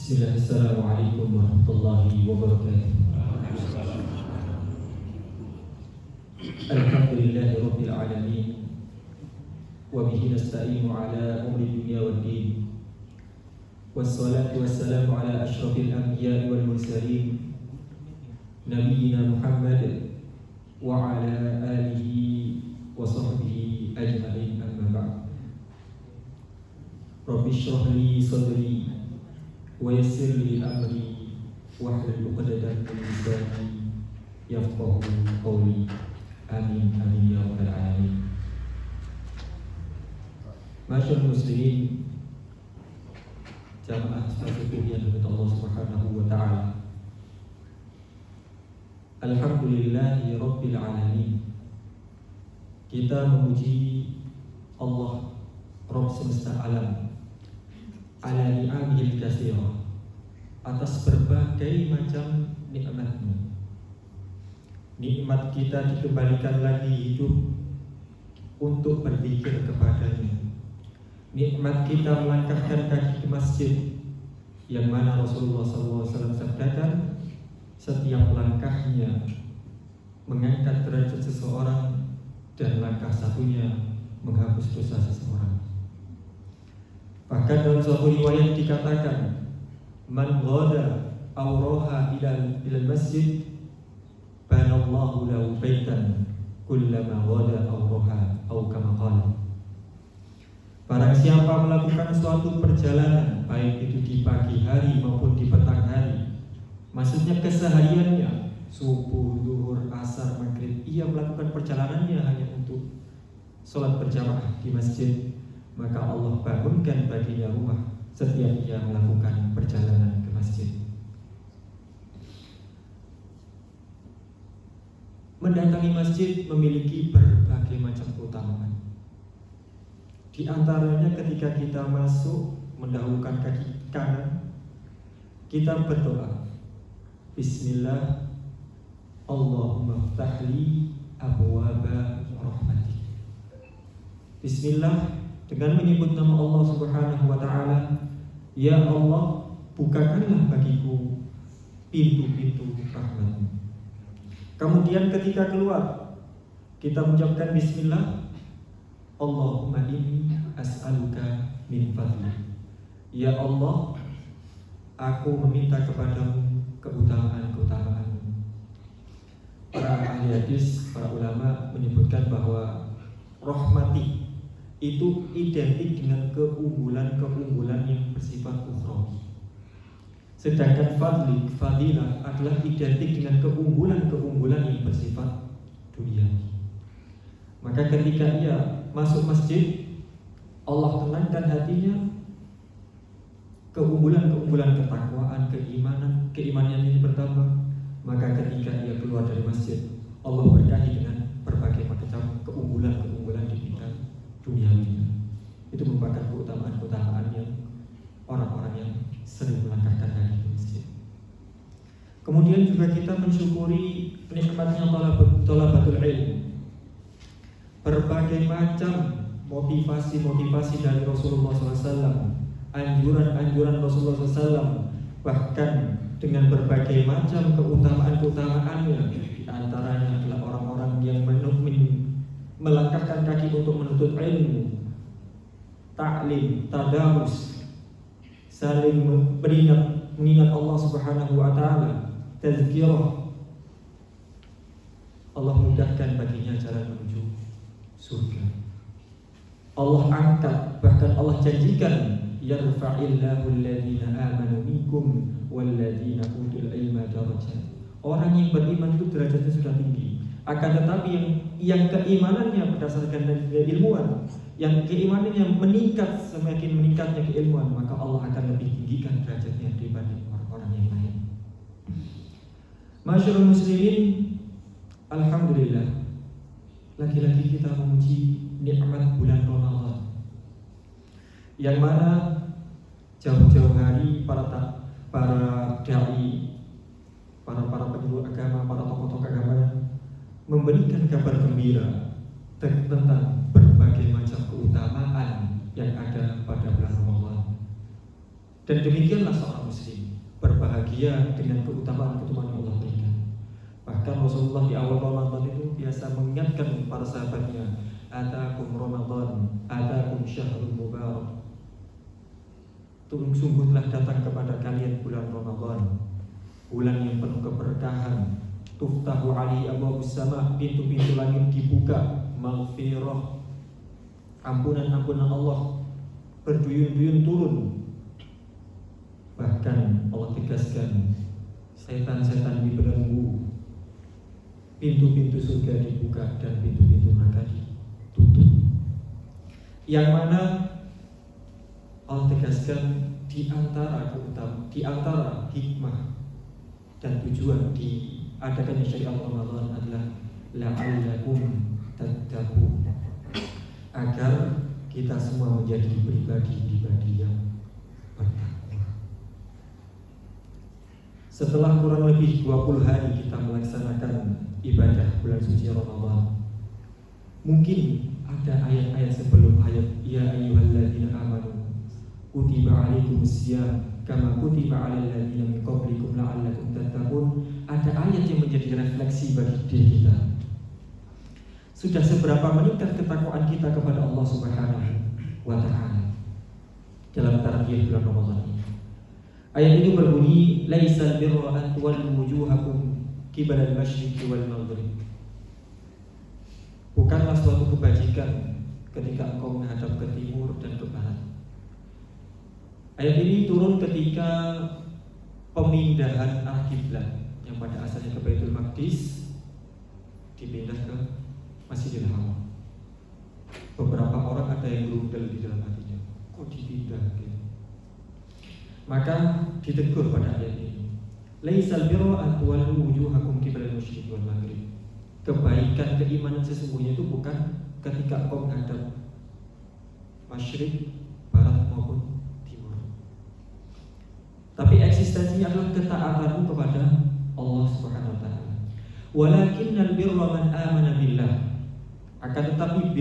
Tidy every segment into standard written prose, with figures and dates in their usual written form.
Bismillah, Assalamualaikum warahmatullahi wabarakatuh. Alhamdulillahi rabbil alamin, wa bihi nasta'inu ala umri dunya waddin, wassalatu wassalamu ala ashrafil anbiya'i wal mursalin, nabiyyina Muhammad wa ala alihi wa sahbihi ajma'in, amma ba'd. Rabbi shrah li sadri wa yassir li amri wahlul 'uqdatam min lisani yafqahu qawli. Amin amin ya rabbal alamin. Masyaallah muslimin, jamaah sekalian yang dirahmati Allah Subhanahu wa taala. Alhamdulillahi rabbil alamin. Kita memuji Allah Rabb semesta alam ala ni'amil katsirah, atas berbagai macam nikmat-Nya. Nikmat kita dikembalikan lagi hidup untuk berzikir kepada-Nya. Nikmat kita melangkahkan kaki ke masjid, yang mana Rasulullah SAW sabdakan, setiap langkahnya mengangkat derajat seseorang, dan langkah satunya menghapus dosa seseorang. Bahkan dalam suatu riwayat dikatakan, man ghada aw raha ila masjid banallahu lahu baitan kullama ghada aw raha aw kama qala. Barang siapa melakukan suatu perjalanan, baik itu di pagi hari maupun di petang hari, maksudnya kesehariannya, subuh, zuhur, asar, maghrib, ia melakukan perjalanannya hanya untuk sholat berjamaah di masjid, maka Allah bangunkan baginya rumah setiap ia melakukan perjalanan ke masjid. Mendatangi masjid memiliki berbagai macam keutamaan. Di antaranya ketika kita masuk, mendahulukan kaki kanan, kita berdoa, Bismillah, Allahumma ftahli abwaba rahmatik. Bismillah, dengan menyebut nama Allah Subhanahu wa ta'ala, ya Allah, bukakanlah bagiku pintu-pintu rahmat-Mu. Kemudian ketika keluar, kita mengucapkan Bismillah, Allahumma inni as'aluka min fadli. Ya Allah, aku meminta kepadamu keutamaan-keutamaan-Mu. Para ahli hadis, para ulama menyebutkan bahwa rahmati itu identik dengan keunggulan-keunggulan yang bersifat ukhrawi. Sedangkan fadilah adalah identik dengan keunggulan-keunggulan yang bersifat duniawi. Maka ketika ia masuk masjid, Allah tenangkan hatinya, keunggulan-keunggulan ketakwaan, keimanan ini bertambah. Maka ketika ia keluar dari masjid, Allah berkahi dengan berbagai macam keunggulan-keunggulan di bidang duniawi. Itu merupakan keutamaan-keutamaan yang orang-orang yang sering melangkahkan kaki ke masjid. Kemudian juga kita mensyukuri nikmatnya thalabatul ilm. Berbagai macam motivasi dari Rasulullah SAW, anjuran-anjuran Rasulullah SAW, bahkan dengan berbagai macam keutamaan-keutamaannya. Di antaranya adalah orang-orang yang melangkahkan kaki untuk menuntut ilmu, ta'lim, tadarus, saling mengingat Allah Subhanahu wa ta'ala, tazkirah. Allah mudahkan baginya jalan menuju surga. Allah angkat, bahkan Allah janjikan, yarfa'illahu alladhina amanu minkum walladhina utul ilma darajat. Orang yang beriman itu derajatnya sudah tinggi. Akan tetapi yang keimanannya berdasarkan dari ilmuwan, yang keimanannya meningkat, semakin meningkatnya keilmuan, maka Allah akan lebih tinggikan derajatnya dibanding orang-orang yang lain. Masyaallah muslimin, alhamdulillah, lagi-lagi kita memuji nikmat bulan Ramadan, yang mana jauh-jauh hari para dai, para penyuluh agama, para tokoh-tokoh agama memberikan kabar gembira tentang berbagai macam keutamaan yang ada pada bulan Ramadan. Dan demikianlah seorang muslim berbahagia dengan keutamaan-keutamaan yang Allah berikan. Bahkan Rasulullah di awal Ramadan itu biasa mengingatkan para sahabatnya, atakum Ramadan, atakum syahrul mubarak. Sungguhlah datang kepada kalian bulan Ramadan, bulan yang penuh keberkahan. Tuftahu alaihi abwabus sama, pintu-pintu langit dibuka, maghfirah, ampunan-ampunan Allah berduyun-duyun turun. Bahkan Allah tegaskan, setan-setan dibelenggu, pintu-pintu surga dibuka dan pintu-pintu neraka ditutup. Yang mana Allah tegaskan di antara hikmah dan tujuan diadakannya syariat Ramadan adalah la'allakum tattaqun, agar kita semua menjadi pribadi-pribadi yang bertakwa. Setelah kurang lebih 20 hari kita melaksanakan ibadah bulan suci Ramadan, mungkin ada ayat-ayat sebelum ayat ya ayyuhalladzina amanu kutiba alaikumusiyam kama kutiba alal ladzina min qablikum la'allakum tattaqun. Ada ayat yang menjadi refleksi bagi diri kita. Sudah seberapa meningkat ketakwaan kita kepada Allah Subhanahu wa taala dalam tarbiyah bulan Ramadan ini. Ayat itu berbunyi, laisal birra an tuwallu wujuhakum qibala al-masyriqi wal maghrib. Bukanlah suatu kebajikan ketika engkau menghadap ke timur dan ke barat. Ayat ini turun ketika pemindahan al-qiblat yang pada asalnya ke Baitul Maqdis dipindah ke Masjidil Haram. Beberapa orang ada yang berundal di dalam hatinya, kok dipindah gitu. Maka ditegur pada ayat ini, laisal birra an tuwallu wujuhakum qibala al-masyriqi wal maghrib. Kebaikan keimanan sesungguhnya itu bukan ketika engkau menghadap masyrik, barat maupun timur. Tapi eksistensinya adalah ketaatanmu kepada Allah Subhanahu wa taala. Walakinnal birra man amana billah. Akan tetapi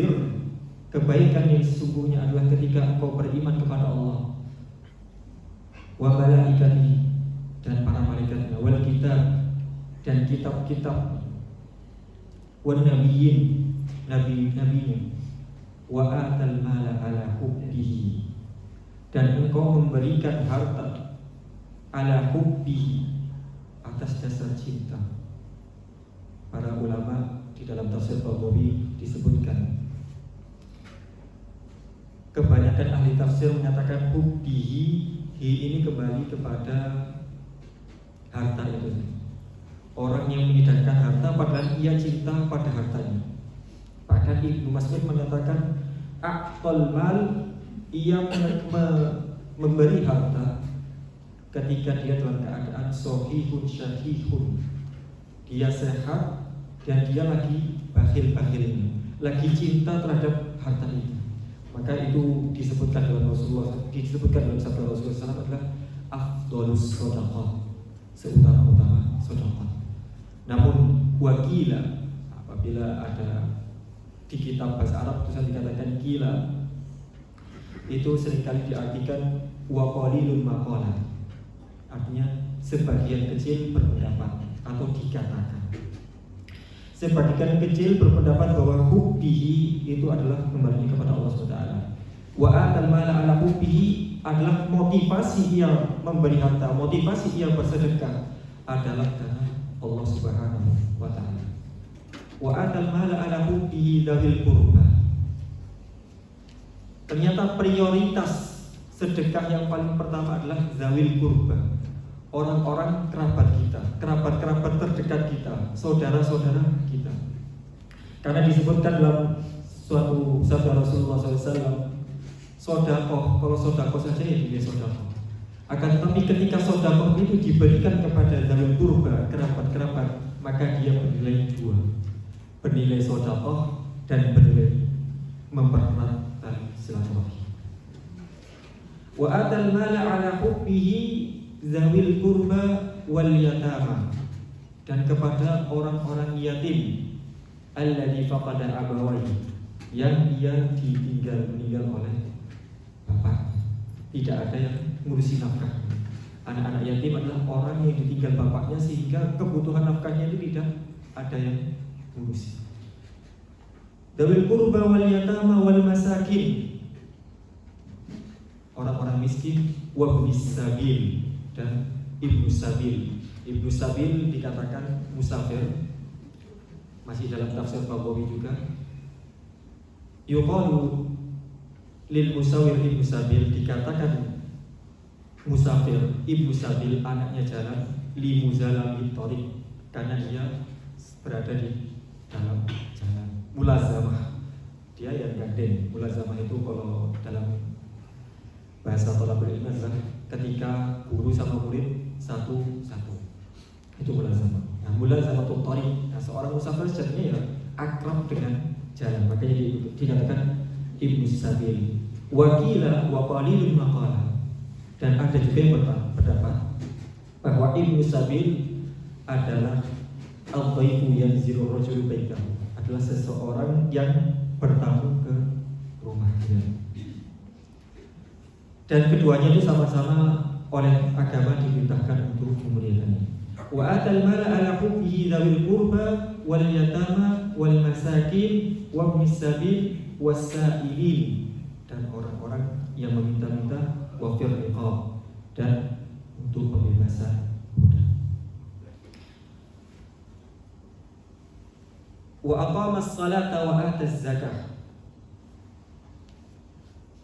kebaikan yang sesungguhnya adalah ketika engkau beriman kepada Allah, wa malaikatihi, dan para malaikatnya, wal kitab, dan kitab-kitab, wan nabiyyin, nabi-nabinya, wa atal mala ala hubbihi, dan engkau memberikan harta ala hubbihi, atas dasar cinta. Para ulama di dalam tafsir Baghawi disebutkan, kebanyakan ahli tafsir menyatakan hubbihi, hi ini kembali kepada harta itu. Orang yang mengidamkan harta padahal ia cinta pada hartanya. Bahkan Ibnu Mas'ud mengatakan aqtal mal, ia memberi harta ketika dia dalam keadaan sohihun syahihun, dia sehat dan dia lagi bakhil-bakhilnya, lagi cinta terhadap harta itu. Maka itu disebutkan dalam sabda Rasulullah SAW adalah afdhalus shadaqah, seutama-utama sedekah. Namun wakila, apabila ada di kitab bahasa Arab tulisan dikatakan kila, itu seringkali diartikan wa qalilun maqalat, artinya sebagian kecil berpendapat atau dikatakan. Sebagian kecil berpendapat bahwa hubbihi itu adalah kembali kepada Allah SWT. Wa atal mala ala hubbihi adalah motivasi ia memberi harta, motivasi ia bersedekah adalah karena Allah Subhanahu wa taala. Wa atal mala ala hubbihi dzawil qurba. Ternyata prioritas sedekah yang paling pertama adalah dzawil qurba. Orang-orang kerabat kita, kerabat-kerabat terdekat kita, saudara-saudara kita. Karena disebutkan dalam suatu sabda Rasulullah SAW, sodakoh, kalau sodakoh saja ya dia sodakoh. Akan tetapi ketika sodakoh itu diberikan kepada dzawil qurba, kerabat-kerabat, maka dia bernilai dua, bernilai sodakoh dan bernilai mempererat tali silaturahmi. Wa atal mala ala hubbihi dzawil qurba wal yatama, dan kepada orang-orang yatim alladzi faqada abawayhi, yang dia meninggal oleh bapak, tidak ada yang ngurusi nafkah. Anak-anak yatim adalah orang yang ditinggal bapaknya sehingga kebutuhan nafkahnya itu tidak ada yang ngurusi. Dzawil qurba wal yatama wal masakin, orang-orang miskin, wa ibnis sabil dan ibnu sabil. Ibnu sabil dikatakan musafir, masih dalam tafsir Baghawi juga. Yuqalu lil musawir ibnu sabil, dikatakan musafir ibnu sabil, anaknya jalan, li muzalami thariq, karena dia berada di dalam jalan. Mulazamah, dia yang gandeng. Mulazamah itu kalau dalam bahasa thalabul ilmi adalah ketika guru sama murid satu-satu, itu mulazamah. Nah, mulazamah itu thariq. Nah, seorang musafir sejatinya ya akrab dengan jalan, makanya dikatakan ibnu sabil. Wakila wa qalilun maqala, dan ada juga yang berpendapat bahwa ibnu sabil adalah al-dhaifu yanzilu rajul baitahu, adalah seseorang yang bertamu ke rumahnya. Dan keduanya itu sama-sama oleh agama diperintahkan untuk memuliakannya. Wa atal mala ala hubbihi dzawil qurba wal yatama wal masakin wa ibnis sabil was-sa'ilin, dan orang-orang yang meminta-minta, wa fir riqab, dan untuk pembebasan budak. Wa aqama as-salata wa ata az-zakah,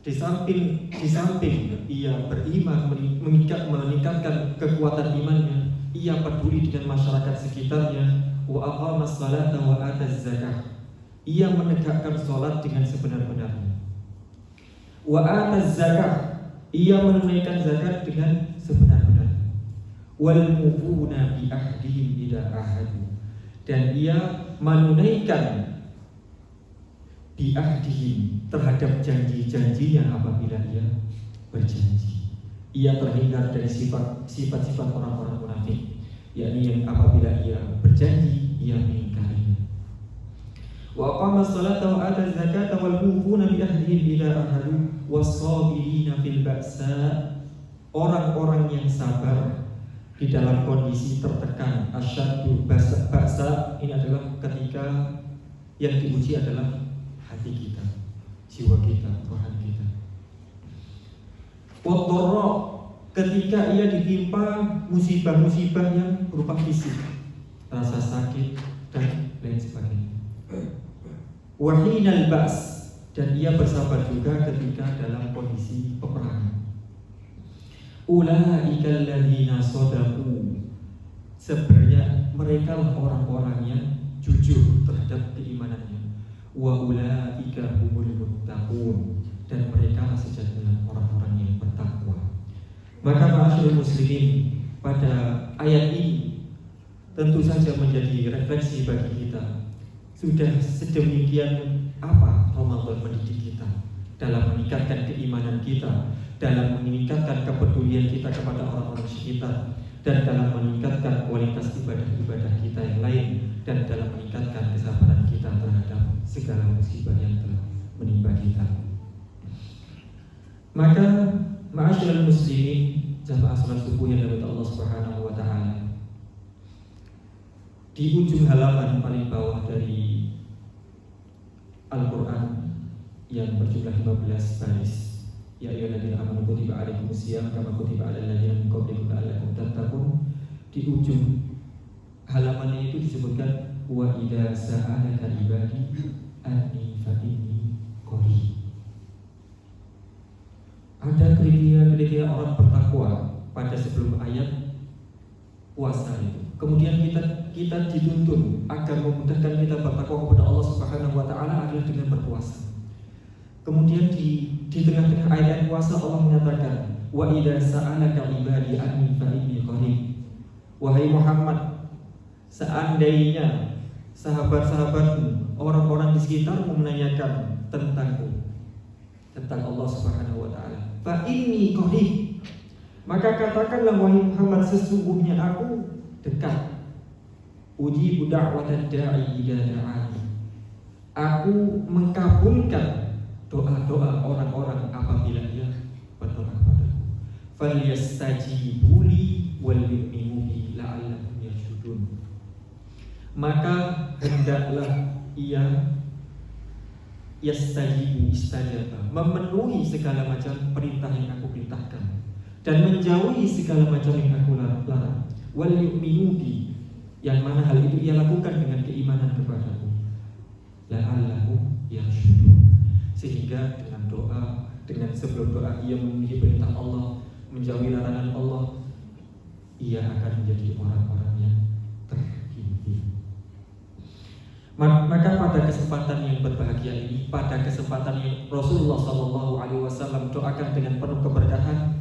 di samping ia beriman, meningkatkan kekuatan imannya, ia peduli dengan masyarakat sekitarnya. Wa aqama as-salata wa ata az-zakah, ia menegakkan salat dengan sebenar-benarnya. Wa ata az-zakah, ia menunaikan zakat dengan sebenar-benarnya. Wal mufuna bi ahdihim idza ahadu, dan ia menunaikan bi ahdihim, terhadap janji-janjinya apabila ia berjanji. Ia terhindar dari sifat-sifat orang-orang munafik, yakni yang apabila ia berjanji ia mengingkarinya. Wa aqama as-salata wa ata az-zakata wal mufuna bi ahdihim idza ahadu was-sabirina fil ba'sa, orang-orang yang sabar di dalam kondisi tertekan. Asyaddu ba'sa, ini adalah ketika yang diuji adalah hati kita, jiwa kita, rohani kita. Wadharra, ketika ia ditimpa musibah-musibah yang berupa fisik, rasa sakit dan lain sebagainya. Wahinal ba's, dan ia bersabar juga ketika dalam kondisi peperangan. Ulaika alladzina shadaqu, sebenarnya mereka lah orang-orang yang jujur terhadap keimanannya. Wa ulaika humul muttaqun, dan mereka lah sejatinya orang-orang yang bertakwa. Maka ma'asyiral muslimin, pada ayat ini tentu saja menjadi refleksi bagi kita. Sudah sedemikian apa Ramadan mendidik kita dalam meningkatkan keimanan kita, dalam meningkatkan kepedulian kita kepada orang-orang sekitar, dan dalam meningkatkan kualitas ibadah-ibadah kita yang lain, dan dalam meningkatkan kesabaran kita terhadap segala musibah yang telah menimpa kita. Maka ma'asyiral muslimin, jamaah salat subuh yang dirahmati Allah Subhanahu wa taala, di ujung halaman paling bawah dari Al-Quran yang berjumlah 15 baris, ya ayyuhalladzina amanu kutiba alaikumusiyam kama kutiba alal ladzina min qablikum la'allakum tattaqun, di ujung halaman itu disebutkan wa idza sa'alaka ibadi anni fa inni qarib. Ada kriteria orang bertakwa pada sebelum ayat puasa itu. Kemudian kita dituntun agar memudahkan kita bertakwa kepada Allah Subhanahu wa taala adalah dengan berpuasa. Kemudian di tengah-tengah ayat puasa Allah menyatakan wa idza sa'alaka ibadi anni fa inni qarib. Wahai Muhammad, seandainya sahabat-sahabatmu, orang-orang di sekitarmu menanyakan tentangku, tentang Allah Subhanahu wa taala, fa inni qarib, maka katakanlah wahai Muhammad, sesungguhnya aku dekat. Ujibu da'watad da'i idza da'ani, aku mengabulkan doa-doa orang-orang apabila dia berdoa padaku. falyastajibu li wal yu'minu bi la'allahum yarshudun. Maka hendaklah ia yastajibu istajaba, memenuhi segala macam perintah yang aku perintahkan dan menjauhi segala macam yang aku larang. Wal yu'minu bi, yang mana hal itu ia lakukan dengan keimanan kepadaku. La'allahum yarshudun, sehingga dengan doa, dengan sebelum doa ia memenuhi perintah Allah, menjauhi larangan Allah, ia akan menjadi orang-orang yang terbimbing. Maka pada kesempatan yang berbahagia ini, pada kesempatan yang Rasulullah SAW doakan dengan penuh keberkahan,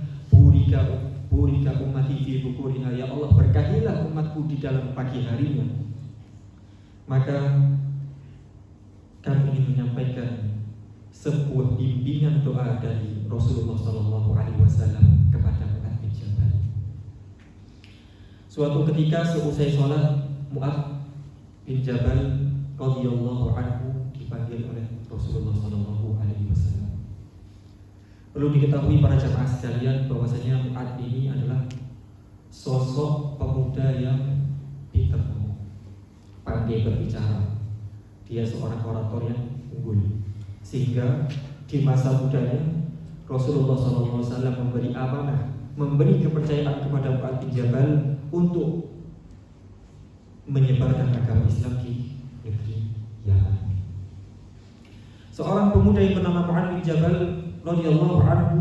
burika ummati fi bukuriha, ya Allah berkahilah umatku di dalam pagi harinya. Maka kami ingin menyampaikan sebuah bimbingan doa dari Rasulullah SAW kepada Mu'adz bin Jabal. Suatu ketika seusai sholat, Mu'adz bin Jabal radhiyallahu anhu dipanggil oleh Rasulullah SAW. Perlu diketahui para jamaah sekalian bahwasanya Mu'adz ini adalah sosok pemuda yang pintar, pandai berbicara. Dia seorang orator yang unggul, sehingga di masa mudanya Rasulullah SAW memberi amanah, memberi kepercayaan kepada Mu'adz bin Jabal untuk menyebarkan agama Islam di negeri Yaman. Seorang pemuda yang bernama Mu'adz bin Jabal radhiyallahu anhu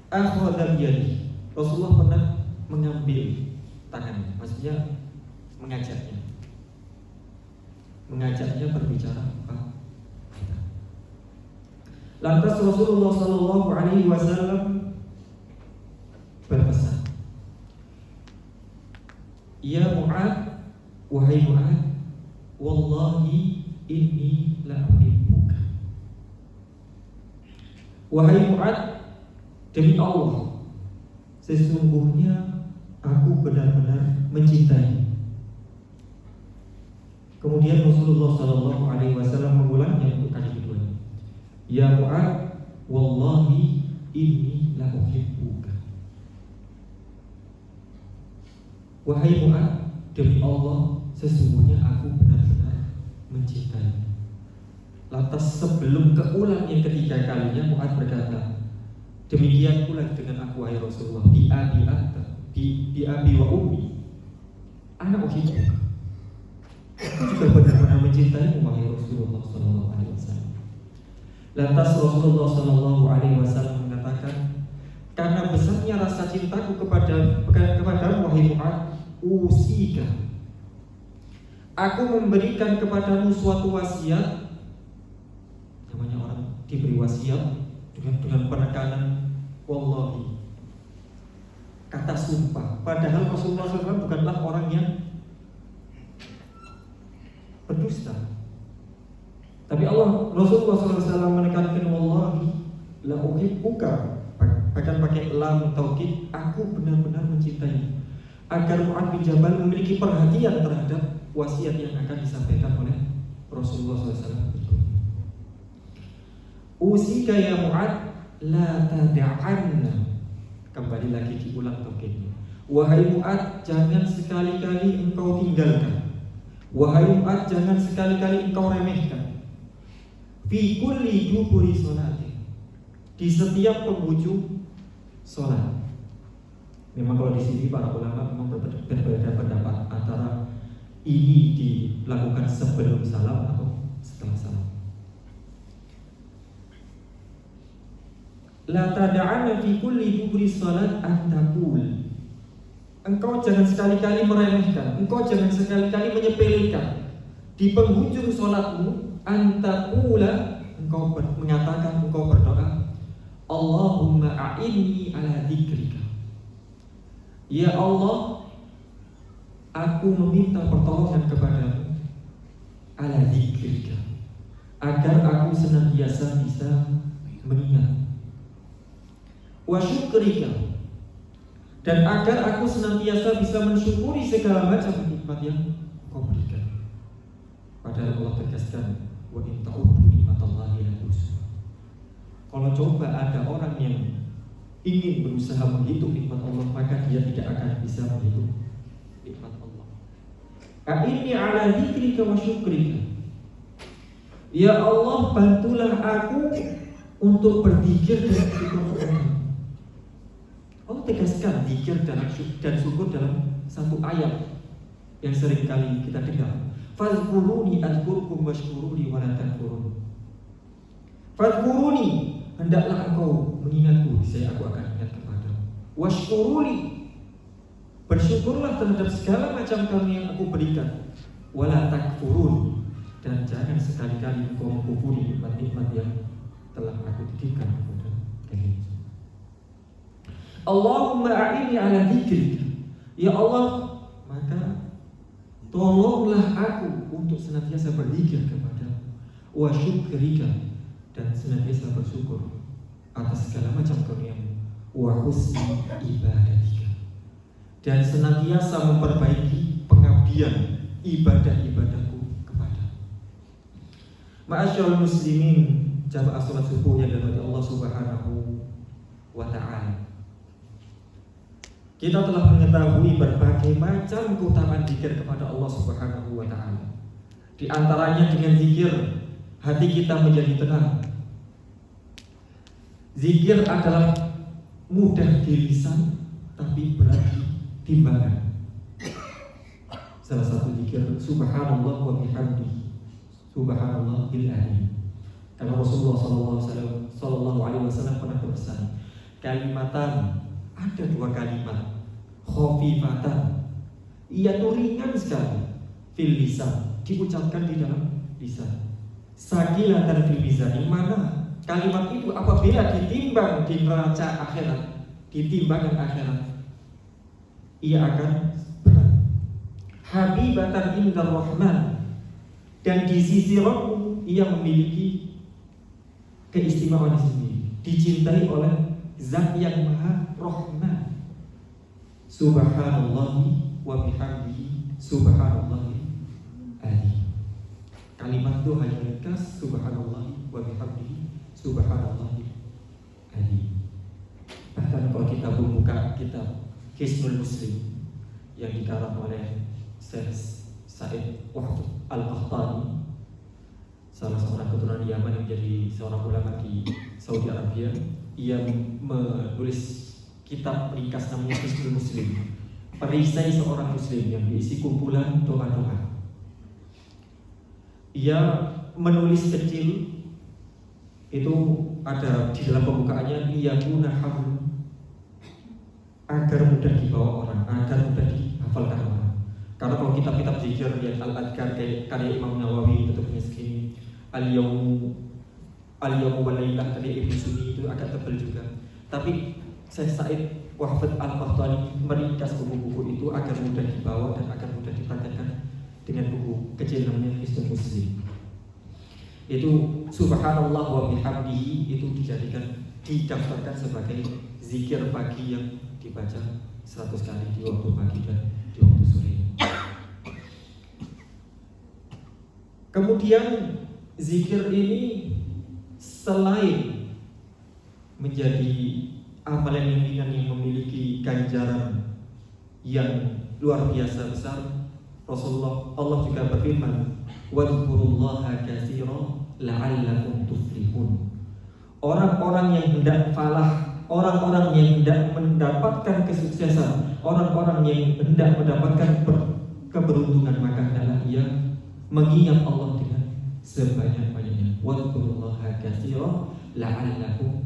akhadha biyadihi. Rasulullah pernah mengambil tangannya, maksudnya mengajaknya berbicara. Lantas Rasulullah SAW berpesan, ya Mu'adz, wahai Mu'adz, wallahi inni la uhibbuka. Wahai Mu'adz, demi Allah, sesungguhnya aku benar-benar mencintai. Kemudian Rasulullah SAW mengulangnya untuk kali kedua. Ya Mu'adz, wallahi inni la uhibbuka. Wahai Mu'adz, demi Allah, sesungguhnya aku benar-benar mencintai. Lantas sebelum keulang yang ketiga kalinya, Mu'adz berkata, demikian pula dengan aku wahai Rasulullah, bi abi wa ummi, ana uhibbuka. Aku juga benar-benar mencintaimu wahai Rasulullah SAW. Lantas Rasulullah SAW mengatakan, karena besarnya rasa cintaku kepadamu wahai Mu'adz, usika, aku memberikan kepadamu suatu wasiat. Namanya orang diberi wasiat dengan penekanan wallahi, kata sumpah. Padahal Rasulullah SAW bukanlah orang yang berdusta, tapi Rasulullah SAW menekankan wallahi la uhibbuka, bahkan pakai lam taukid, aku benar-benar mencintai, agar Mu'adz bin Jabal memiliki perhatian terhadap wasiat yang akan disampaikan oleh Rasulullah SAW. Usika ya Mu'adz la tada'anna, kembali lagi diulang taukidnya. Wahai Mu'adz, jangan sekali-kali engkau tinggalkan. Wahai Mu'adz, jangan sekali-kali engkau remehkan. Fi kulli duburi sholati, di setiap penghujung sholat. Memang kalau di sini para ulama memang berbeda pendapat antara ini dilakukan sebelum salam atau setelah salam. La tada'anna fi kulli duburi sholat an taqul, engkau jangan sekali-kali meremehkan, engkau jangan sekali-kali menyepelekan di penghujung sholatmu, antaqula, engkau mengatakan, engkau berdoa, Allahumma a'inni ala dzikrika, ya Allah, aku meminta pertolongan kepadamu, ala dzikrika, agar aku senantiasa bisa mengingat, wa syukrika, dan agar aku senantiasa bisa mensyukuri segala macam nikmat yang Kau berikan. Padahal Allah tegaskan, wa in ta'uddu ni'matallahi la tuhsuha. Kalau coba ada orang yang ingin berusaha menghitung nikmat Allah, maka dia tidak akan bisa menghitung nikmat Allah. A'inni ala dzikrika wa syukrika. Ya Allah, bantulah aku untuk berzikir dan syukur. Allah tegaskan zikir dan syukur dalam satu ayat yang sering kali kita dengar. Fazkuruni azkurkum washkuruni wa la takfurun. Fazkuruni, hendaklah engkau mengingatku, saya aku akan ingat kepadamu. Washkuruni, bersyukurlah terhadap segala macam karunia yang aku berikan. Wa la takfurun, dan jangan sekali-kali engkau mengkufuri nikmat-nikmat yang telah aku titipkan kepada kalian. Allahumma a'inni ala dzikrika. Ya Allah, maka tolonglah aku untuk senantiasa berzikir kepadamu, wa syukrika, dan senantiasa bersyukur atas segala macam karunia-Mu, wa husni ibadatika, dan senantiasa memperbaiki pengabdian ibadah-ibadahku kepadamu. Ma'asyiral muslimin, jamaah salat subuh yang dirahmati Allah Subhanahu wa taala. Kita telah mengetahui berbagai macam keutamaan zikir kepada Allah Subhanahu wa taala. Di antaranya dengan zikir hati kita menjadi tenang. Zikir adalah mudah di lisan tapi berat di timbangan. Salah satu zikir subhanallah wa bihamdihi, subhanallahil azim. Karena Rasulullah sallallahu alaihi wasallam pernah berpesan, kalimatan, ada dua kalimat khafifatan, ia tuh ringan sekali, fil lisan, diucapkan di dalam lisan, sakilatan fil mizan, yang mana kalimat itu apabila ditimbang di neraca akhirat, di timbangan akhirat, ia akan berat. Habibatan indar rahman, dan di sisi Rabb ia memiliki keistimewaan sendiri, dicintai oleh Zat yang Maha Rahman. Subhanallahi wa bihamdihi, subhanallahi azim. Kalimat itu hanya ringkas, subhanallahi wa bihamdihi, subhanallahi azim. Bahkan kalau kita membuka kitab Hisnul Muslim yang dikarang oleh Syekh Said Wahid Al-Qahtani, salah seorang keturunan Yaman yang menjadi seorang ulama di Saudi Arabia, ia menulis kitab ringkas namanya Hisnul Muslim, perisai seorang muslim yang diisi kumpulan doa-doa. Ia menulis kecil itu, ada di dalam pembukaannya, liyakuna hablum, agar mudah dibawa orang, agar mudah dihafalkan orang. Karena kalau kitab-kitab zikir yang Al-Adhkar karya Imam Nawawi itu punya segini, Al-Yawmu wal Lailah karya Ibnu Sunni itu agak tebal juga. Tapi Syekh Said Wahid Al-Qahtani meringkas buku-buku itu agar mudah dibawa dan agar mudah dipraktekkan dengan buku kecil namanya Hisnul Muslim. Itu subhanallah wa bihamdihi itu didaftarkan sebagai zikir pagi yang dibaca 100 kali di waktu pagi dan di waktu sore. Kemudian zikir ini selain menjadi amalan yang ringan yang memiliki ganjaran yang luar biasa besar, Allah juga berfirman, wadhkurullaha katsiran la'allakum tuflihun. Orang-orang yang hendak falah, orang-orang yang hendak mendapatkan kesuksesan, orang-orang yang hendak mendapatkan keberuntungan, maka adalah ia mengingat Allah dengan sebanyak-banyaknya. Wadhkurullaha katsiran la'allakum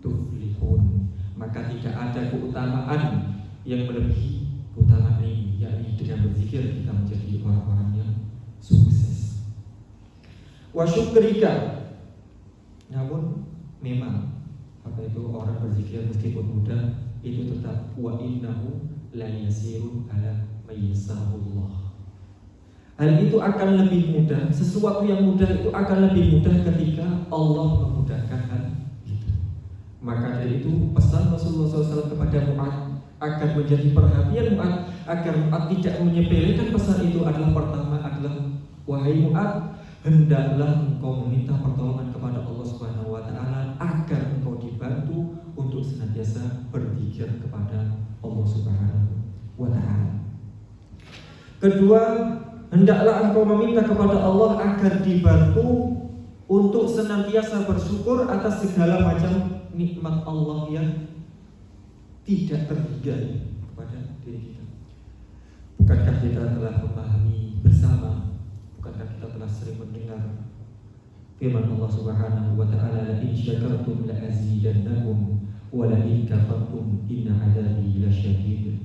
tuflihun. Maka tidak ada keutamaan yang melebihi keutamaan ini, yakni dengan berzikir kita menjadi orang-orang yang sukses. Wa syukrika, namun memang apa itu orang berzikir meskipun mudah itu tetap wa innahu la yasiru ala mayyasarullah. Hal itu akan lebih mudah, sesuatu yang mudah itu akan lebih mudah ketika Allah memudahkan hal itu. Maka dari itu pesan Rasulullah SAW kepada Mu'adz akan menjadi perhatian Mu'adz agar Mu'adz tidak menyepelekan pesan itu adalah pertama adalah, wahai Mu'adz, hendaklah engkau meminta pertolongan kepada Allah Subhanahu wa taala agar engkau dibantu untuk senantiasa Kedua, hendaklah engkau meminta kepada Allah agar dibantu untuk senantiasa bersyukur atas segala macam nikmat Allah yang tidak terhingga kepada diri kita. Bukankah kita telah memahami bersama, bukankah kita telah sering mendengar firman Allah Subhanahu wa taala, la in syakartum la azidannakum wa la in kafartum inna 'adzabi lasyadid.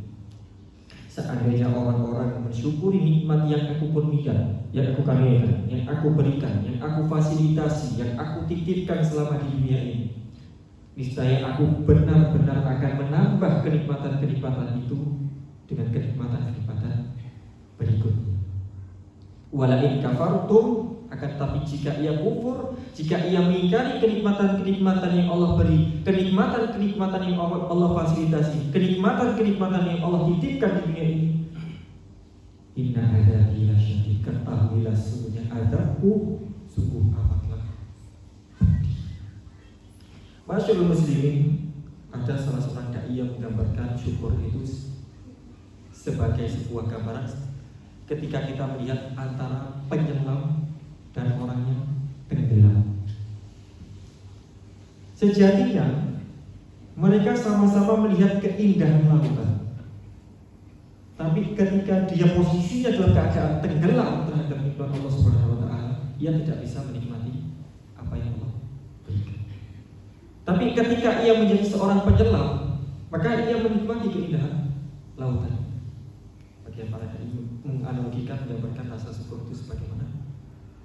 Seandainya orang-orang mensyukuri nikmat yang aku kurniakan, yang aku karuniakan, yang aku berikan, yang aku fasilitasi, yang aku titipkan selama di dunia ini, niscaya aku benar-benar akan menambah kenikmatan-kenikmatan itu dengan kenikmatan-kenikmatan berikutnya. Wala in kafartum, akan tetapi jika ia kufur, jika ia mengingkari kenikmatan-kenikmatan yang Allah beri, kenikmatan-kenikmatan yang Allah fasilitasi, kenikmatan-kenikmatan yang Allah titipkan di dunia ini, inna adzabi lasyadid, ketahuilah sesungguhnya azabku sungguh amatlah pedih. Masyaallah muslimin, ada salah seorang dai yang menggambarkan syukur itu sebagai sebuah gambaran ketika kita melihat antara penyelam dan orang yang tenggelam. Sejatinya mereka sama-sama melihat keindahan lautan, tapi ketika dia posisinya dalam keadaan tenggelam terhadap nikmat Allah Subhanahu wa taala, ia tidak bisa menikmati apa yang Allah berikan. Tapi ketika ia menjadi seorang penyelam, maka ia menikmati keindahan lautan. Bagian para dai menganalogikan, menggambarkan rasa syukur itu sebagaimana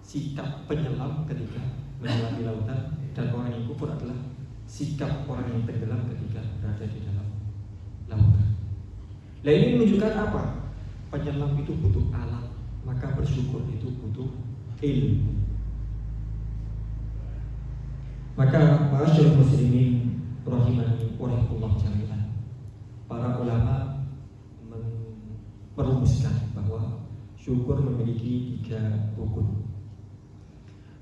sikap penyelam ketika menyelami lautan, dan orang yang kufur adalah sikap orang yang tenggelam ketika berada di dalam lautan. Nah, ini menunjukkan apa? Penyelam itu butuh alat, maka bersyukur itu butuh ilmu. Maka ma'asyiral muslimin rahimani wa rahimakumullah jami'an, para ulama merumuskan bahwa syukur memiliki 3 rukun.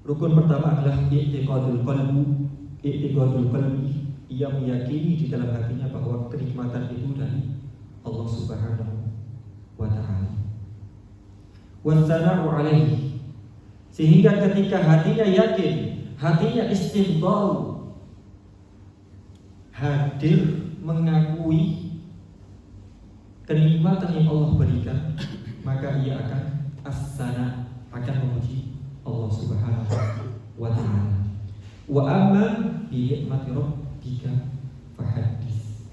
Rukun pertama adalah i'tiqadul qalbi, ia meyakini di dalam hatinya bahwa kenikmatan itu dari Allah Subhanahu wa taala. Wassana'u alaihi, sehingga ketika hatinya yakin, hatinya istinbal, hadir mengakui kenikmatan yang Allah berikan, maka ia akan as-sana, akan memuji Allah Subhanahu wa taala. Wa amma bi nikmati rabbika fahaddits.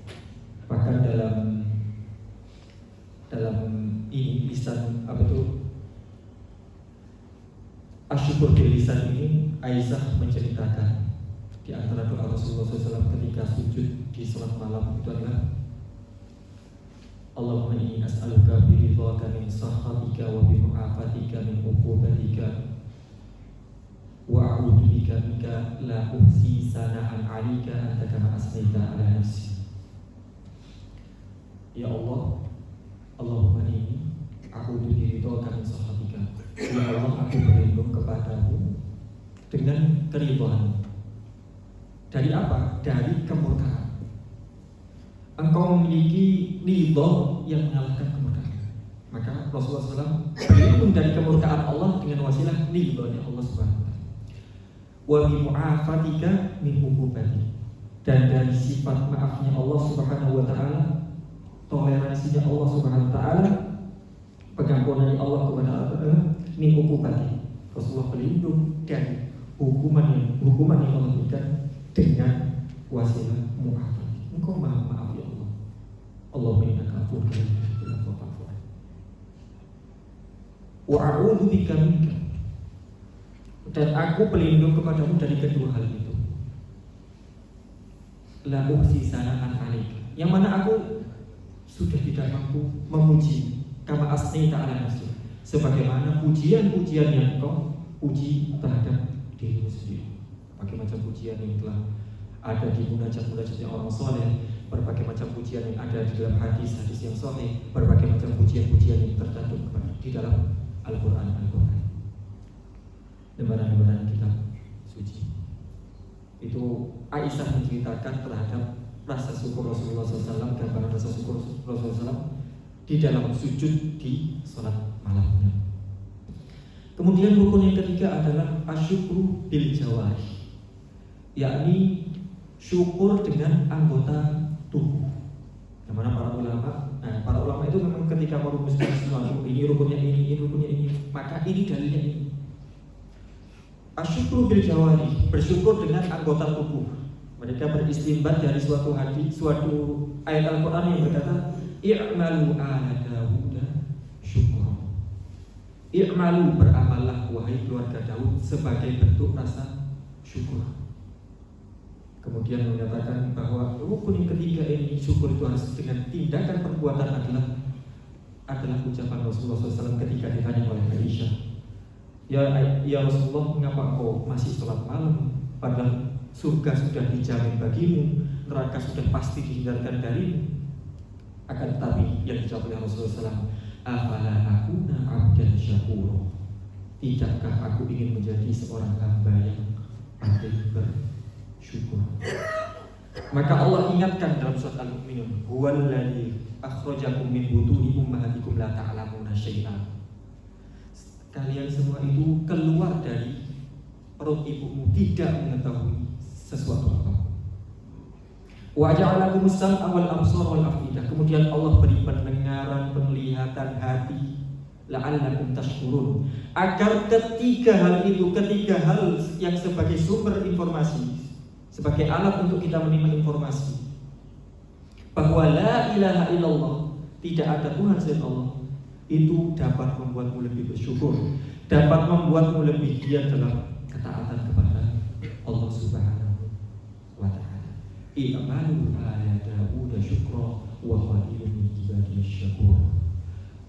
Bahkan dalam ini lisan apa itu? Asyukur bil lisan ini, Aisyah menceritakan di antara doa Rasulullah SAW ketika sujud di salat malam itu adalah Allahumma inni as'aluka bi ridhaka min sakhatika wa bi mu'afatika min uqubatika wa a'udzu bika minka la uhsi sana'an 'alaika anta kama asnaita 'ala nafsi. Ya Allah, Allahumma inni a'udzu biridhaka min sakhatika. Ya Allah, aku berlindung kepadamu dengan keridhaan. Dari apa? Dari kemurkaan. Engkau memiliki ridho yang mengalahkan kemurkaan. Maka Rasulullah SAW berlindung dari kemurkaan Allah dengan wasilah ridhonya Allah Subhanahu wa taala. Wa bi mu'afatika min uqubati, dan dari sifat maafnya Allah Subhanahu wa taala, toleransinya Allah Subhanahu wa taala, pengampunannya Allah kepada Allah, min uqubati. Rasulullah berlindung dari hukuman yang Allah berikan dengan wasilah mu'afat. Engkau maaf ya Allah. Allahumma innaka afuwwun karim wa a'udzu bika minka, dan aku pelindung kepadamu dari kedua hal itu. La uhsi sana'an 'alaika, yang mana aku sudah tidak mampu memuji kama asnaita 'ala nafsi, sebagaimana pujian-pujian yang kau puji terhadap dirimu sendiri. Berbagai macam pujian yang telah ada di munajat-munajatnya orang soleh, berbagai macam pujian yang ada di dalam hadis-hadis yang sahih, berbagai macam pujian-pujian yang tercantum di dalam Al-Quran, lembaran-lembaran kitab suci. Itu Aisyah menceritakan terhadap rasa syukur Rasulullah SAW, gambaran rasa syukur Rasulullah SAW di dalam sujud di sholat malamnya. Kemudian rukun yang ketiga adalah asyukru bil jawarih, yakni syukur dengan anggota tubuh. Yang mana para ulama itu memang ketika merumuskan sesuatu, ini rukunnya ini rukunnya ini, maka ini dalilnya ini. Asyukru bil jawarih, bersyukur dengan anggota tubuh. Mereka beristinbat dari suatu hadis, suatu ayat Al-Quran yang berkata, i'malu ala Dawuda syukra. I'malu, beramallah wahai keluarga Daud sebagai bentuk rasa syukur. Kemudian menyatakan bahwa rukun yang ketiga ini, syukur itu harus dengan tindakan perbuatan adalah ucapan Rasulullah SAW ketika ditanya oleh Aisyah, ya Rasulullah, mengapa kau masih sholat malam padahal surga sudah dijamin bagimu, neraka sudah pasti dihindarkan darimu? Akan tetapi yang dijawab oleh Rasulullah SAW, afala akuna abdan syakura, tidakkah aku ingin menjadi seorang hamba yang pandai bersyukur? Maka Allah ingatkan dalam surat Al-Mu'minun, huwallazi akhrajakum min butuni ummahatikum la ta'lamuna syai'an. Kalian semua itu keluar dari perut ibumu tidak mengetahui sesuatu apapun. Wa ja'alakumus sam'a wal absara wal afidah. Kemudian Allah beri pendengaran, penglihatan, hati, la'allakum tashkurun, agar ketiga hal yang sebagai sumber informasi, sebagai alat untuk kita menerima informasi bahwa la ilaha illallah, tidak ada Tuhan selain Allah, itu dapat membuatmu lebih bersyukur, dapat membuatmu lebih giat dalam ketaatan kepada Allah Subhanahu wa ta'ala. I'malu ala Dawuda syukra wa qalilun min ibadiyas syakur.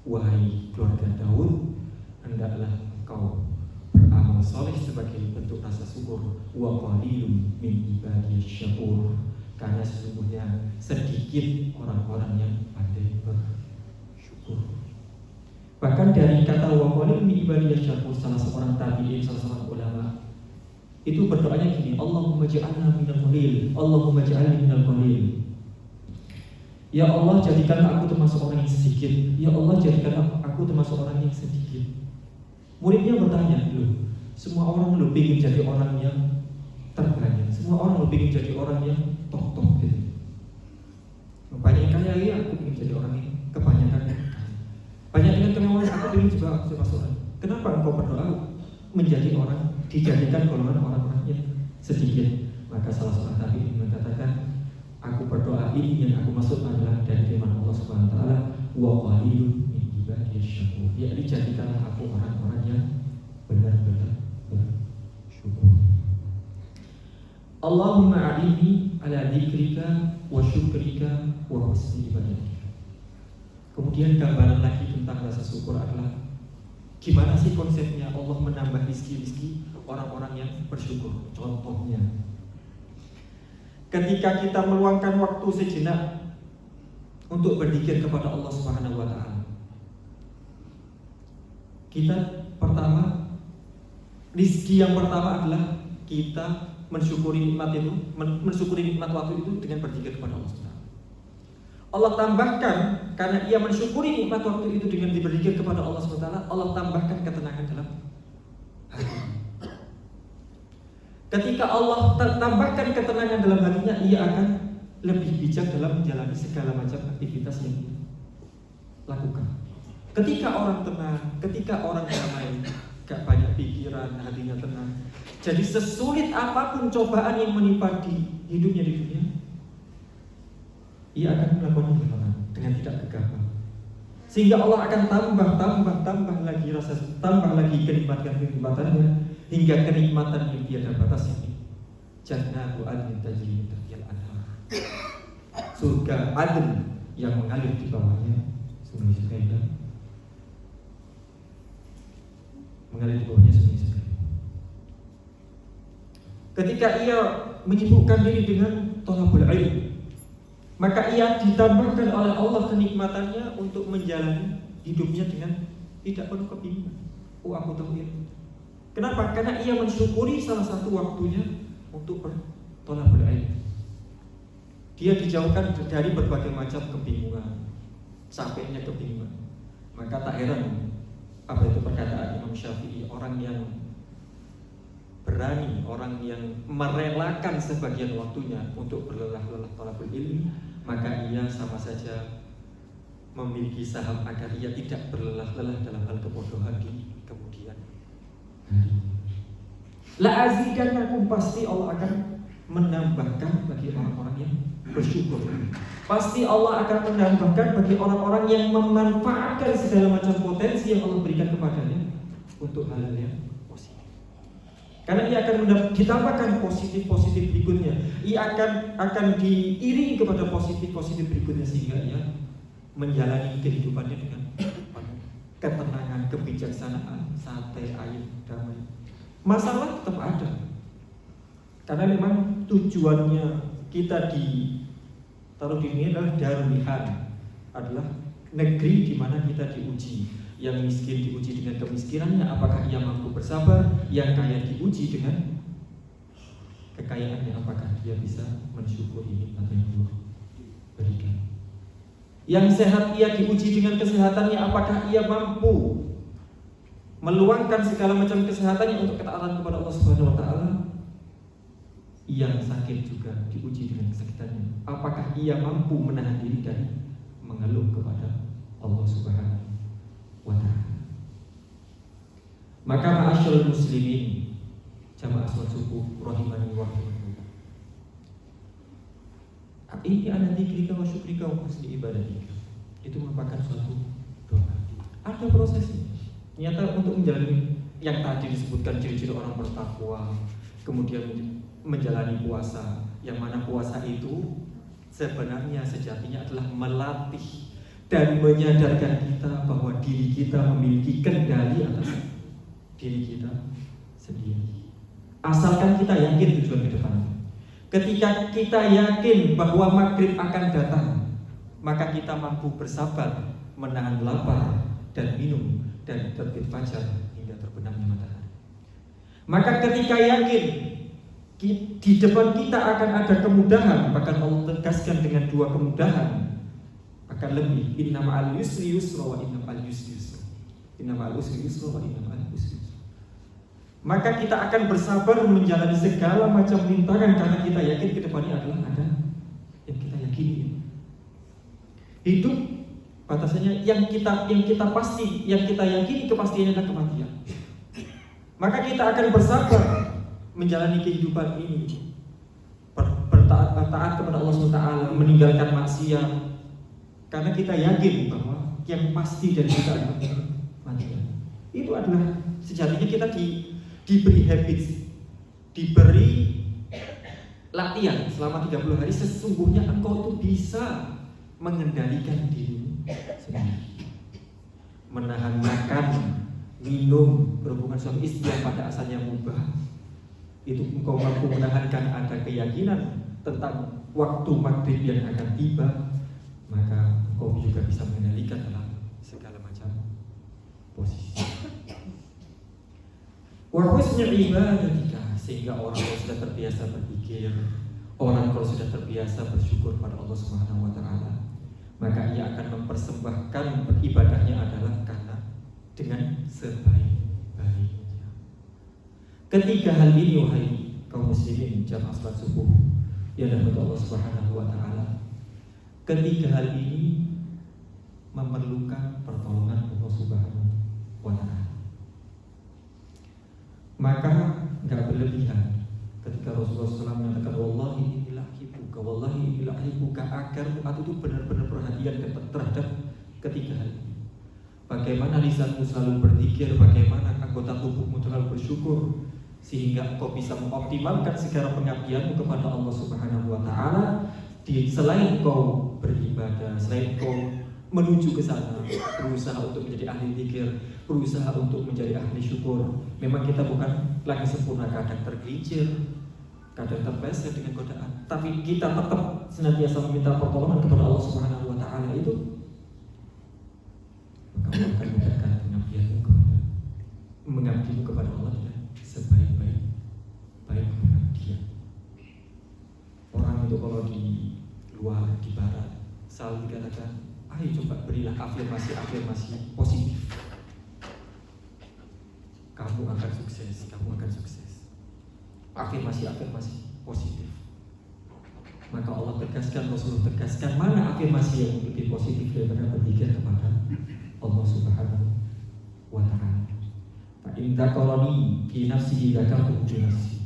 Wahai keluarga Daud, hendaklah engkau beramal soleh sebagai bentuk rasa syukur. Wa qalilun min ibadiyas syakur, karena sesungguhnya sedikit orang-orang yang pandai bersyukur. Bahkan dari kata wa qalilun min ibadiyas syakur, salah seorang tabi'in, salah seorang ulama itu berdoanya gini, Allahumma ja'alna minal qalil, Allahumma ja'alni minal qalil. Ya Allah, jadikanlah aku termasuk orang yang sedikit. Ya Allah, jadikanlah aku termasuk orang yang sedikit. Muridnya bertanya, loh, semua orang lo ingin jadi orang yang terbanyak, semua orang lo ingin jadi orang yang top gitu. Banyak kaya, ya aku ingin jadi orang yang kebanyakan. Banyak dengan kemewahan, aku ingin juga termasuk orang. Kenapa engkau berdoa menjadi orang, dijadikan golongan orang-orang yang sedikit? Maka salah seorang tabi'in mengatakan, aku berdoa ini yang aku maksud adalah dari firman Allah Subhanahu wa taala, wa qalilun min ibadiyas syakur, yakni jadikanlah aku orang-orang yang benar-benar bersyukur. Allahumma a'inni ala dzikrika wa syukrika wa husni ibadatika. Kemudian gambaran lagi tentang rasa syukur adalah gimana sih konsepnya Allah menambah rizki orang-orang yang bersyukur. Contohnya, ketika kita meluangkan waktu sejenak untuk berzikir kepada Allah Subhanahu wa ta'ala, kita pertama, rizki yang pertama adalah kita mensyukuri nikmat itu, mensyukuri nikmat waktu itu dengan berzikir kepada Allah Subhanahu. Allah tambahkan, karena ia mensyukuri nikmat waktu itu dengan berzikir kepada Allah Subhanahu, Allah tambahkan ketenangan dalam hati. Ketika Allah tambahkan ketenangan dalam hatinya, ia akan lebih bijak dalam menjalani segala macam aktivitas yang dia lakukan. Ketika orang tenang, ketika orang damai, gak banyak pikiran, hatinya tenang, jadi sesulit apapun cobaan yang menimpa di hidupnya di dunia, ia akan melakukan dengan tidak gegabah. Sehingga Allah akan tambah lagi rasa, tambah lagi kenikmatannya, hingga kenikmatan yang tiada batasnya. Jannatu adnin tajri min tahtiha al-anhar, surga adn yang mengalir di bawahnya sungai-sungai, dan mengalir di bawahnya sungai-sungai. Ketika ia menyibukkan diri dengan thalabul ilm, maka ia ditambahkan oleh Allah kenikmatannya untuk menjalani hidupnya dengan tidak penuh kebingungan. Oh, aku tahu ilmu. Kenapa? Karena ia mensyukuri salah satu waktunya untuk berthalabul ilm. Dia dijauhkan dari berbagai macam kebingungan, capeknya kebingungan. Maka tak heran apa itu perkataan Imam Syafi'i, orang yang berani, orang yang merelakan sebagian waktunya untuk berlelah-lelah thalabul ilmi, maka ia sama saja memiliki saham agar ia tidak berlelah-lelah dalam hal kebodohan di kemudian hari. La azidannakum, pasti Allah akan menambahkan bagi orang-orang yang bersyukur. Pasti Allah akan menambahkan bagi orang-orang yang memanfaatkan segala macam potensi yang Allah berikan kepadanya untuk hal yang positif. Karena ia akan ditambahkan positif-positif berikutnya. Ia akan diiringi kepada positif-positif berikutnya sehingga ia menjalani kehidupannya dengan ketenangan, kebijaksanaan, santai, ayem, damai. Masalah tetap ada. Karena memang tujuannya kita taruh di dunia adalah darul mihan, adalah negeri di mana kita diuji. Yang miskin diuji dengan kemiskinannya, apakah ia mampu bersabar. Yang kaya diuji dengan kekayaannya, apakah dia bisa mensyukuri nikmat yang Allah berikan. Yang sehat ia diuji dengan kesehatannya, apakah ia mampu meluangkan segala macam kesehatannya untuk ketaatan kepada Allah Subhanahu wa taala. Yang sakit juga diuji dengan kesakitannya, apakah ia mampu menahan diri dari mengeluh kepada Allah Subhanahu wa taala. Maka ma'asyiral muslimin, jamaah salat subuh rahimani wa rahimakumullah, ini ada dzikrika wa syukrika wa husni ibadatika, itu merupakan suatu doa. Ada prosesnya. Ternyata untuk menjalani yang tadi disebutkan ciri-ciri orang bertakwa, kemudian menjalani puasa, yang mana puasa itu sebenarnya sejatinya adalah melatih dan menyadarkan kita bahwa diri kita memiliki kendali atas diri kita sendiri. Asalkan kita yakin tujuan ke depan. Ketika kita yakin bahwa maghrib akan datang, maka kita mampu bersabar menahan lapar dan minum dari terbit fajar hingga terbenamnya matahari. Maka ketika yakin di depan kita akan ada kemudahan, bahkan Allah tegaskan dengan dua kemudahan, akan lebih inna ma'al yusri yusra wa inna ma'al yusri yusra. Inna ma'al yusri yusra wa inna ma'al yusri yusra. Maka kita akan bersabar menjalani segala macam rintangan karena kita yakin ke depannya adalah ada yang kita yakini. Hidup batasannya yang kita yakini kepastiannya adalah kematian. Maka kita akan bersabar menjalani kehidupan ini, bertaat kepada Allah SWT, meninggalkan maksiat, karena kita yakin bahwa yang pasti dari kita adalah kematian. Itu adalah sejatinya kita diberi habits, diberi latihan selama 30 hari. Sesungguhnya engkau itu bisa mengendalikan diri sendiri, menahan makan, minum, berhubungan suami istri yang pada asalnya mubah. Itu engkau mampu menahankan, ada keyakinan tentang waktu maghrib yang akan tiba, maka engkau juga bisa mengendalikan dalam segala macam posisi. Wa husnul ibadatika, sehingga orang kalau sudah terbiasa berpikir, orang kalau sudah terbiasa bersyukur pada Allah Subhanahu wa taala, maka ia akan mempersembahkan beribadahnya adalah karena dengan sebaik-baiknya. Ketiga hal ini, wahai kaum muslimin jamaah salat subuh yang dirahmati Allah Subhanahu wa taala, ketiga hal ini memerlukan pertolongan Allah Subhanahu wa taala. Maka enggak berlebihan ketika Rasulullah SAW mengatakan wallahi inni lahibuka, wallahi inni lahibuka, agar umat itu benar-benar perhatian terhadap ketiga hal ini. Bagaimana lisanmu selalu berzikir, bagaimana anggota tubuhmu selalu bersyukur, sehingga engkau bisa mengoptimalkan segala pengabdianmu kepada Allah Subhanahu wa taala. Selain engkau beribadah, selain engkau menuju ke sana, berusaha untuk menjadi ahli zikir, berusaha untuk menjadi ahli syukur. Memang kita bukan lagi sempurna, kadang tergelincir, kadang terpeleset dengan godaan, tapi kita tetap senantiasa meminta pertolongan kepada Allah Subhanahu wa taala. Itu maka Allah akan mengatakan mengabdimu kepada Allah dengan sebaik-baik pengabdian. Orang itu kalau di luar, di barat, selalu dikatakan Ayo coba berilah afirmasi positif. Kamu akan sukses, kamu akan sukses. Afirmasi positif. Maka Allah tegaskan, Rasulullah tegaskan, mana afirmasi yang lebih positif daripada berpikir kepada Allah Subhanahu wa ta'ala. Fa in dzakarani fi nafsihi dzakartu fi nafsi.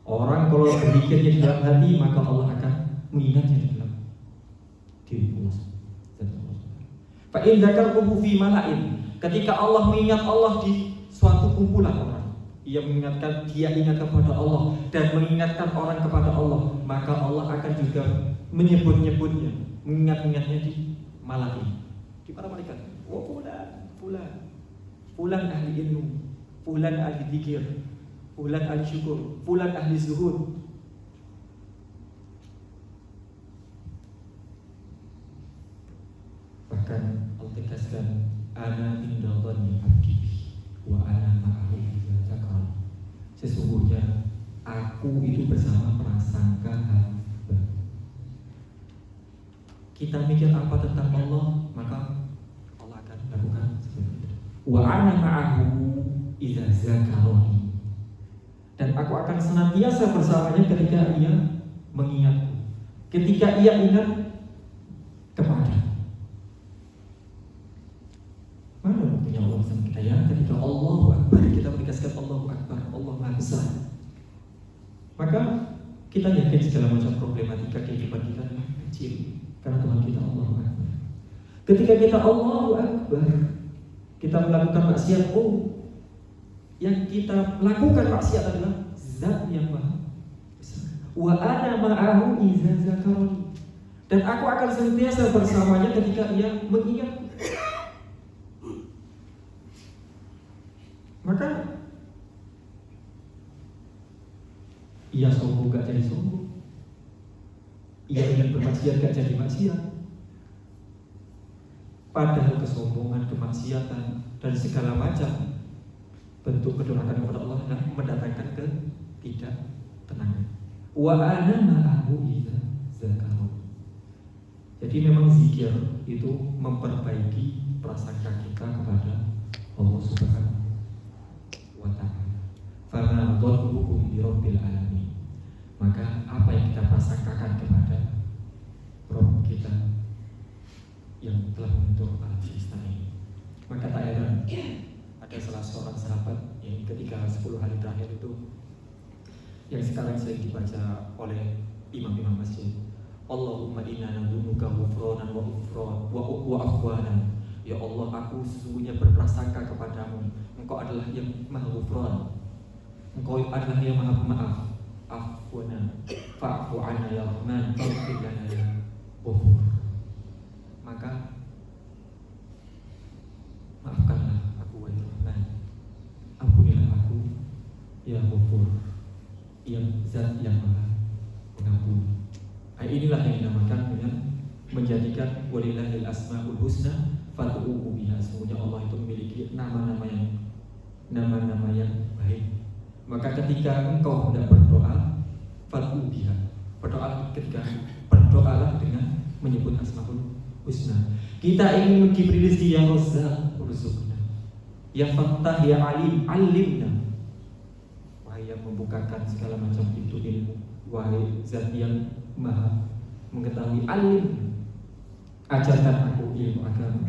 Orang kalau berpikirnya di dalam hati, maka Allah akan mengingatnya di dalam diri Allah. Fa in dzakartuhu fi mala'in. Ketika Allah mengingat Allah di suatu kumpulan orang, dia ingat kepada Allah dan mengingatkan orang kepada Allah, maka Allah akan juga menyebut-nyebutnya, mengingat-ingatnya di malaikat, di para malaikat. Oh fulan ahli ilmu, fulan ahli dzikir, fulan ahli syukur, fulan ahli zuhud. Bahkan Allah tegaskan, ana inda dhanni abdi wa ana ma'ahu idza dzakara. Sesungguhnya aku itu bersama prasangka hamba. Kita mikir apa tentang Allah, maka Allah akan lakukan seperti itu. Wa ana ma'ahu idza dzakarani. Dan aku akan senantiasa bersamanya ketika ia mengingatku, ketika ia ingat kepada. Mana buktinya Allah sama kita ya? Ketika Allahu Akbar, kita menegaskan Allahu Akbar, Allah Maha Besar. Maka kita yakin segala macam problematika kehidupan kita kecil, karena Tuhan kita Allahu Akbar. Ketika kita Allahu Akbar, kita melakukan maksiat, yang kita lakukan maksiat adalah Zat yang Maha Besar. Wa ana ma'ahu idza dzakarani. Dan aku akan senantiasa bersamanya ketika ia mengingat. Maka ia sombong gak jadi sombong, ia ingin bermaksiat gak jadi maksiat. Padahal kesombongan, kemaksiatan, dan segala macam bentuk kedurhakaan kepada Allah mendatangkan ketidaktenangan. Wa ana ma'ahu idza dzakarani. Jadi memang zikir itu memperbaiki prasangka kita kepada Allah Subhanahu wa ta'ala. Fama dhannukum bi rabbil alamin. Maka apa yang kita prasangkakan kepada Rabb kita yang telah membentuk alam semesta ini. Maka tak heran ada salah seorang sahabat yang ketika 10 hari terakhir itu, yang sekarang sering dibaca oleh imam-imam masjid, Allahumma inna nadzunuka ghufranan wa afwanan. Ya Allah, aku sesungguhnya berprasangka kepadamu, Engkau adalah yang Maha Ghufran, Engkau adalah yang Maha Pemaaf. Afwana fa'fu 'anna ya Rahman, faghfir lana ya Ghafur. Maka maafkanlah aku wahai Rahman, ampunilah aku ya Ghafur, yang Zat yang Maha Pengampun. Inilah yang dinamakan dengan menjadikan walillahil asmaul husna fad'uhu biha. Sesungguhnya Allah itu memiliki nama-nama yang baik. Maka ketika engkau hendak berdoa, fad'u biha, berdoalah dengan menyebut asmaul husna. Kita ingin diberi rezeki yang Razzaq, urzuqna. Ya Fattah, ya Alim, alimna. Wahai yang membukakan segala macam pintu ilmu, wahai Zat yang Maha mengetahui, alim, ajarkan aku ilmu agama.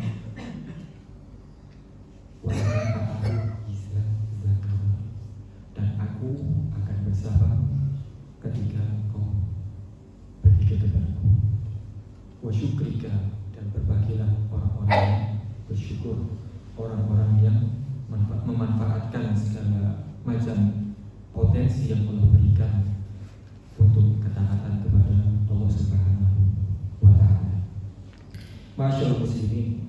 Dan aku akan bersabar ketika kau berpikir kepadaku. Wa syukrika, dan berbagilah orang-orang yang bersyukur, orang-orang yang memanfaatkan segala macam potensi yang Allah berikan untuk ketaatan kepada Allah Subhanahu wa ta'ala. Masyaallah muslimin,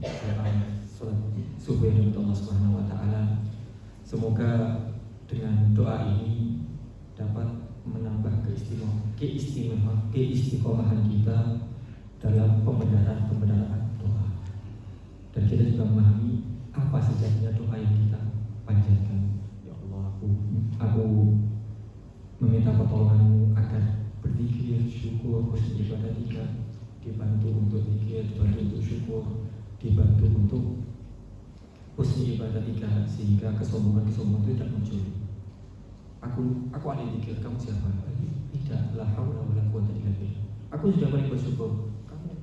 salat subuh untuk Allah Subhanahu wa ta'ala. Semoga dengan doa ini dapat menambah keistiqomahan kita dalam pembenaran doa. Dan kita juga memahami apa sejatinya doa yang kita panjatkan. Ya Allah, aku meminta pertolonganmu agar berzikir, syukur, husnul ibadah kita dibantu untuk untuk zikir, dibantu untuk syukur, dibantu untuk husni ibadatika, sehingga kesombongan itu tidak muncul. Aku ahli zikir, kamu siapa? Tidak, la haula wala quwwata illa billah. Aku sudah paling bersyukur. Kamu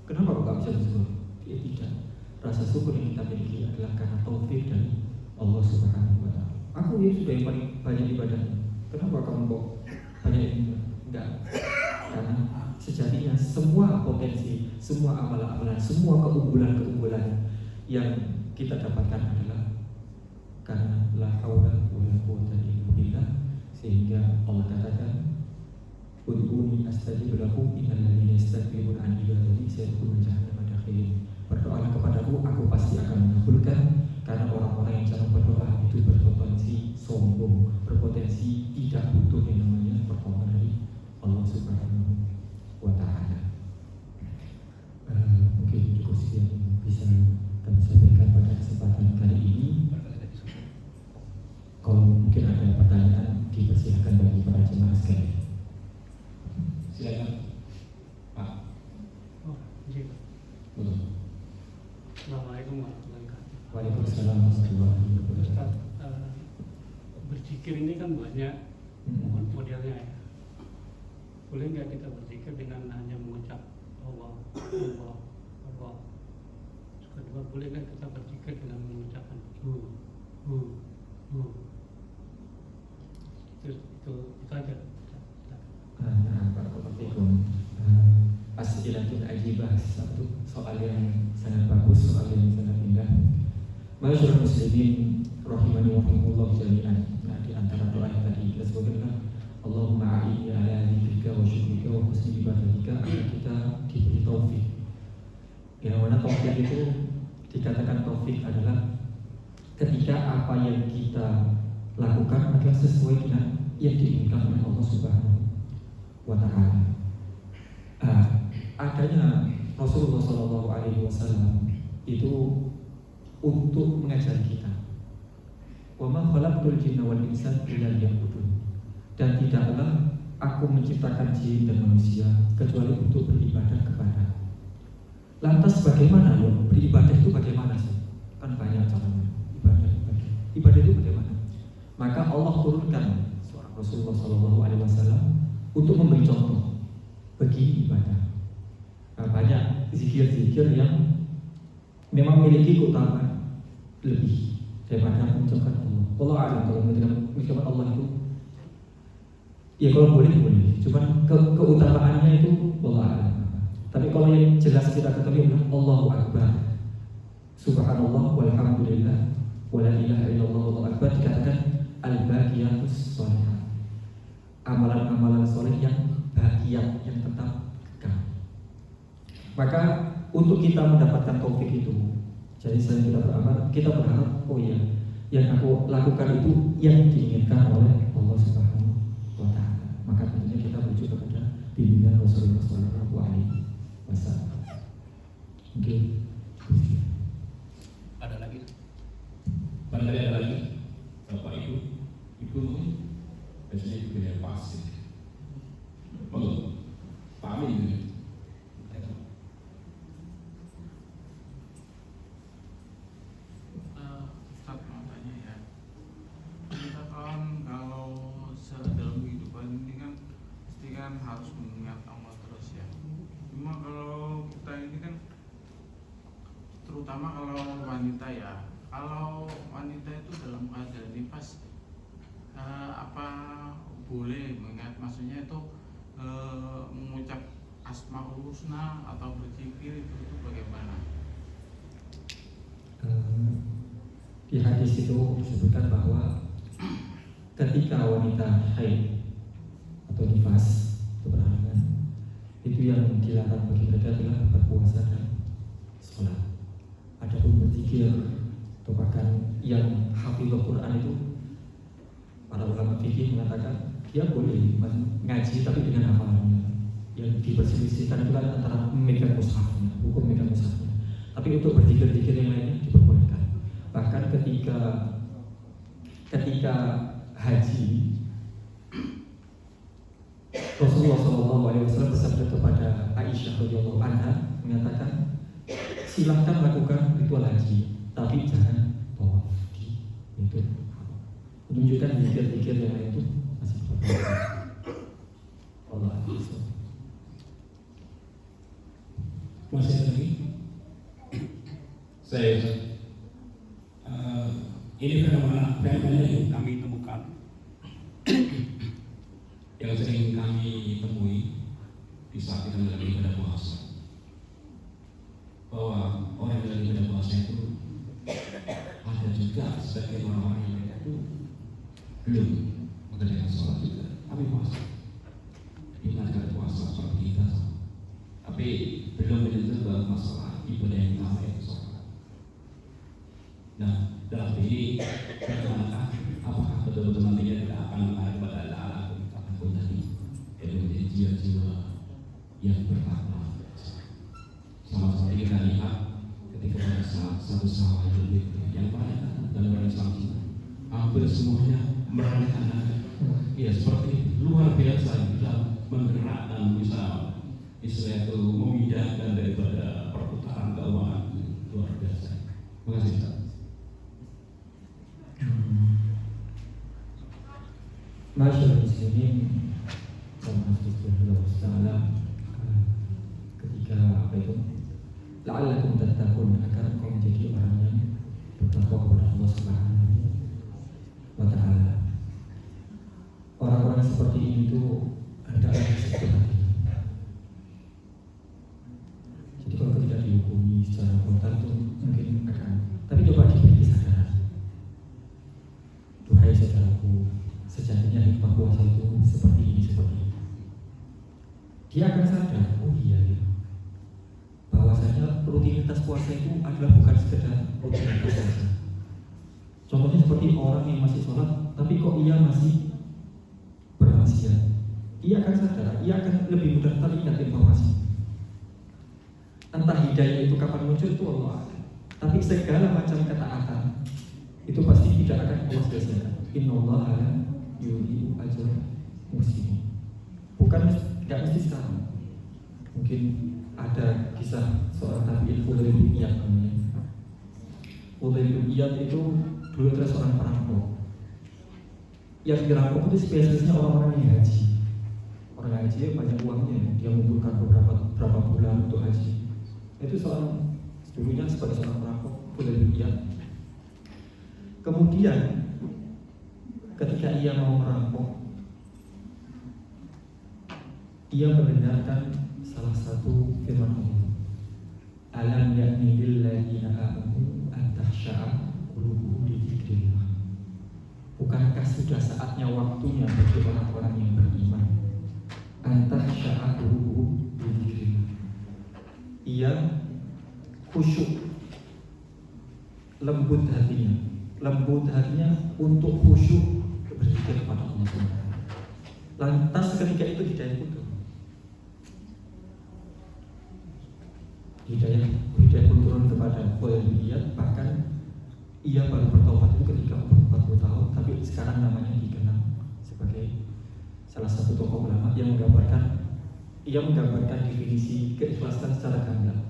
kenapa kok gak bisa bersyukur? Tidak. Rasa syukur yang kita miliki adalah karena taufik dari Allah Subhanahu wa Ta'ala. Aku ya sudah yang paling banyak ibadahnya. Kenapa kamu kok banyak ini? Enggak. Karena sejatinya semua potensi, semua amalan-amalan, semua keunggulan-keunggulan yang kita dapatkan adalah karena la haula wala quwwata illa billah. Sehingga Allah katakan, ud'uni astajib lakum innal ladzina yastakbiruna an ibadati sayadkhuluna jahannama dakhirin. Berdoalah kepadaku, aku pasti akan mengabulkan. Karena orang-orang yang jarang berdoa itu berpotensi sombong, berpotensi tidak butuh yang namanya pertolongan dari Allah Subhanahu wa Ta'ala. Mungkin cukup sekian bisa kami sampaikan pada kesempatan kali ini. Kalau mungkin ada pertanyaan, dipersilakan bagi para jemaah sekalian. Silakan, Pak. Oh, iya. Betul. Assalamualaikum warahmatullahi wabarakatuh. Waalaikumsalam warahmatullahi wabarakatuh. Berzikir ini kan banyak modelnya ya. Boleh nggak kita berzikir dengan hanya mengucap Allah, Allah, Allah? Kedua, boleh nggak kita berzikir dengan mengucapkan hu. Itu aja. As'ilatul ajibah, satu soal yang sangat bagus, soal yang sangat indah. Masyaallah muslimin rahimani wa rahimakumullah jami'an. Nah, di antara doa yang tadi kita sebutkan, Allahumma a'inni ala dzikrika wa syukrika wa husni ibadatika, agar kita diberi taufik. Yang mana taufik itu dikatakan taufik adalah ketika apa yang kita lakukan adalah sesuai dengan yang diinginkan oleh Allah Subhanahu wa Ta'ala. Adanya Rasulullah SAW itu untuk mengajari kita, wa ma khalaqtul jinna wal insa illa liya'budun, dan tidaklah aku menciptakan jin dan manusia kecuali untuk beribadah kepada. Lantas bagaimana ya? Beribadah itu bagaimana sih? Kan banyak caranya. Ibadah itu bagaimana? Maka Allah turunkan seorang Rasulullah SAW untuk memberi contoh bagi ibadah. Nah, banyak zikir-zikir yang memang memiliki keutamaan lebih daripada mengucapkan Allah. Allah alam kalau mengucapkan Allah itu, ya kalau boleh, cuman keutamaannya itu Allah alam. Tapi kalau yang jelas kita ketahui adalah Allahu Akbar, Subhanallah walhamdulillah wala ilaha illallah wallahu akbar, dikatakan al-baqiyatus sholihah, amalan-amalan soleh yang bahagia, yang tetap kekal. Maka untuk kita mendapatkan taufik itu, jadi selain kita beramal, kita berharap, oh iya, yang aku lakukan itu yang diinginkan oleh Allah Subhanahu wa Ta'ala. Maka tentunya kita merujuk kepada bimbingan Rasulullah Sallallahu Alaihi Wasallam. Oke. Ada lagi? Barangkali ada lagi? Bapak Ibu, Ibu biasanya Ibu yang pasti. Monggo, Pak Amin. Ustaz mau tanya ya, kita kan kalau dalam kehidupan ini kan pasti kan harus mengingat Allah terus ya. Cuma kalau kita ini kan, terutama kalau wanita ya, kalau wanita itu dalam keadaan nifas, apa boleh mengingat, maksudnya itu mengucap Asmaul Husna atau berzikir itu bagaimana? Di hadis itu disebutkan bahwa ketika wanita haid atau nifas atau berhalangan, itu yang dilarang bagi mereka adalah berpuasa dan sholat. Adapun berzikir atau bahkan yang hafizul Quran itu, para ulama fikih mengatakan dia boleh ngaji tapi dengan hafalannya. Yang diperselisihkan itu kan antara memegang mushafnya, hukum memegang mushafnya. Tapi untuk berzikir-zikir yang lainnya diperbolehkan. Bahkan ketika haji, Rasulullah SAW bersabda kepada Aisyah radhiyallahu anha, mengatakan silahkan lakukan ritual haji, tapi jangan tawaf. Itu menunjukkan zikir-zikir yang lain itu masih berbeda. Allah Akbar. Masih ada lagi? Saya ini fenomena yang kami temukan, yang sering kami temui di saat kita lagi ibadah puasa, bahwa orang yang lagi ibadah puasa itu ada juga sebagian orang-orang yang mereka itu belum mengerjakan sholat juga, tapi puasa. Ingatkan puasa seperti kita, tapi belum menyentuh dalam masalah ibadah yang utama yaitu sholat. Nah, dalam ini bagaimana? Apakah betul-betul nantinya tidak akan mengarah kepada takut tadi, yaitu menjadi jiwa-jiwa yang bertakwa? Sama-sama kita lihat ketika pada saat satu sahabat yang banyak dalam Islam kita, hampir semuanya merayakan. Ya seperti luar biasa bisa menggerakkan, bisa istilah itu memindahkan daripada perputaran keuangan luar biasa. Terima kasih Ustaz. Masyaallah muslimin Alhamdulillah ketika apa itu la'allakum tattaqun, agar kau menjadi orang yang bertakwa kepada Allah Subhanahu wa ta'ala. Orang-orang seperti ini itu ada seperti hati. Jadi kalau tidak dihukumi secara frontal itu mungkin akan, tapi coba diberi kesadaran. Duhai saudaraku, sejatinya hikmah puasa itu seperti ini, seperti ini. Dia akan sadar, oh iya ya, bahwasanya rutinitas puasa itu adalah bukan sekedar rutinitas puasa. Contohnya seperti orang yang masih sholat, tapi kok ia masih bermaksiat. Ia akan sadar, ia akan lebih mudah teringat informasi. Entah hidayah itu kapan muncul itu Allah, tapi segala macam ketaatan itu pasti tidak akan Allah sia-siakan. Innallaha la yudhi'u ajra muslimin. Bukan tidak mesti sekarang. Mungkin ada kisah seorang tabi'in Fudail bin Iyad namanya. Fudail bin Iyad itu dulu adalah seorang perampok. Yang dirampok itu spesialisnya orang-orang yang haji. Orang haji banyak uangnya, dia mengumpulkan beberapa bulan untuk haji. Itu seorang dulunya sebagai seorang perampok Fudail bin Iyad. Kemudian ketika ia mau merampok, ia mendengarkan salah satu firman Allah, alam ya'ni lil ladzina amanu an takhsha'a qulubuhum li dzikrillah. Bukankah sudah saatnya waktunya bagi orang-orang yang beriman an takhsha'a qulubuhum li dzikrillah. Ia khusyuk, lembut hatinya untuk khusyuk berzikir kepada Allah SWT. Lantas ketika itu hidayah putus. Hidayah pun turun kepada Fudail bin Iyad. Bahkan ia baru bertobat itu ketika umur 40 tahun, tapi sekarang namanya dikenal sebagai salah satu tokoh ulama yang menggambarkan definisi keikhlasan secara gamblang.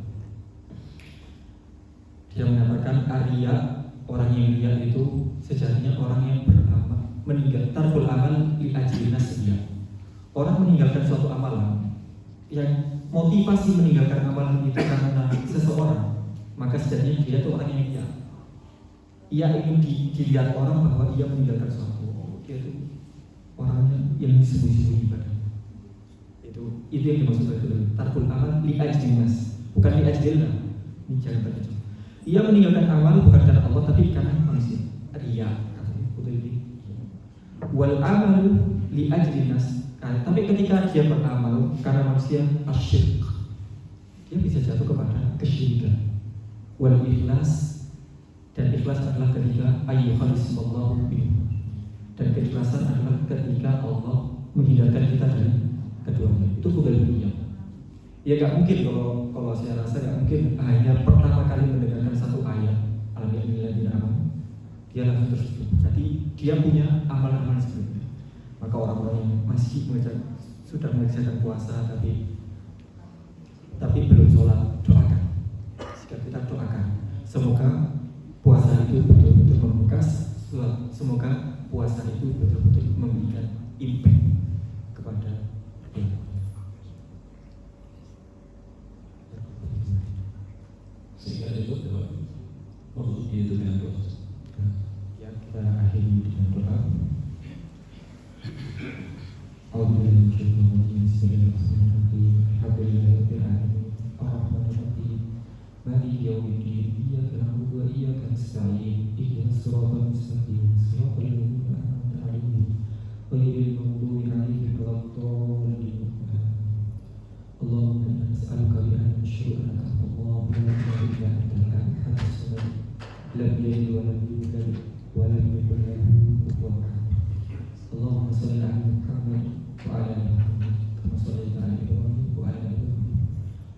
Dia mengatakan Arya, orang yang ria itu sejatinya orang yang beramal meninggal tarkul amal li ajli nasiyah. Orang meninggalkan suatu amalan yang motivasi meninggalkan amalan itu karena seseorang, maka sejatinya dia itu orang yang ria. Ia ingin dilihat orang bahwa ia meninggalkan suatu, dia itu orangnya yang sembunyi-sembunyi ibadah. Itu yang dimaksud dengan tarkul amal li ajli nas, bukan li ajlillah. Ini jangan terkejut. Ia meninggalkan amal bukan karena Allah, tapi karena manusia. Ria, katanya Fudail bin Iyad. Wal amalu li ajli nas. Tapi ketika dia beramal karena manusia, asyirk, dia bisa jatuh kepada kesyirikan. Wal ikhlas, dan ikhlas adalah ketika ayyuhalismallahu bihi, dan keikhlasan adalah ketika Allah menghindarkan kita dari keduanya. Itu Fudail bin Iyad. Ya gak mungkin kalau saya rasa gak mungkin hanya pertama kali mendengarkan satu ayat alhamdulillah dia langsung tersebut. Jadi dia punya amal-amal sebelumnya. Maka orang-orang yang masih sudah mengerjakan puasa tapi belum sholat, Semoga puasa itu betul-betul membekas. Semoga puasa itu betul-betul memberikan impact kepada kita. Sehingga itu untuk itu dengan doa. Ya, kita akhiri dengan doa. Bismillahirrahmanirrahim. Alhamdulillahirabbil alamin. Arrahmanirrahim. Maliki yaumiddin. Iyyaka na'budu wa iyyaka nasta'in. Ihdinas siratal mustaqim. Siratal ladzina an'amta 'alaihim ghairil maghdubi 'alaihim waladdallin. Allahumma inna nas'aluka bi anna nashhadu annaka Allahu la ilaha illa anta al-ahad as-samad lam yalid wa lam yulad wa lam yakul lahu kufuwan ahad. Allahumma shalli 'ala Muhammad wa 'ala ali Muhammad kama shallaita 'ala Ibrahim wa 'ala ali Ibrahim